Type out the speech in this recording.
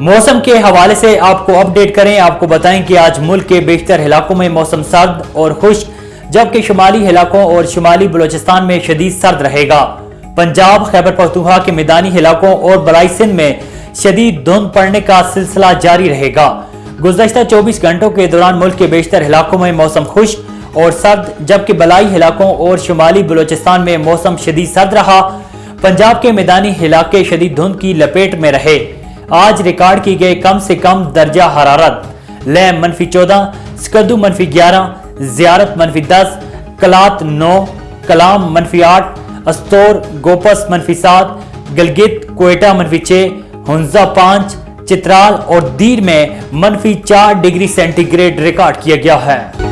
मौसम के हवाले से आपको अपडेट करें। आपको बताएं कि आज मुल्क के बेशतर इलाकों में मौसम सर्द और खुश्क, जबकि शुमाली इलाकों और शुमाली बलूचिस्तान में शदीद सर्द रहेगा। पंजाब, खैबर पख्तूनख्वा के मैदानी इलाकों और बलाई सिंध में शदीद धुंध पड़ने का सिलसिला जारी रहेगा। गुज़श्ता 24 घंटों के दौरान मुल्क के बेशतर इलाकों में मौसम खुश्क और सर्द, जबकि बलाई इलाकों और शुमाली बलूचिस्तान में मौसम शदीद सर्द रहा। पंजाब के मैदानी इलाके शदीद धुंध की लपेट में रहे। आज रिकॉर्ड की गई कम से कम दर्जा हरारत लैम -14, स्कर्दू -11, ज़ियारत -10, कलात 9, कलाम -8, अस्तोर गोपस -7, गलगित कोयटा -6, हुंजा 5, चित्राल और दीर में -4 डिग्री सेंटीग्रेड रिकॉर्ड किया गया है।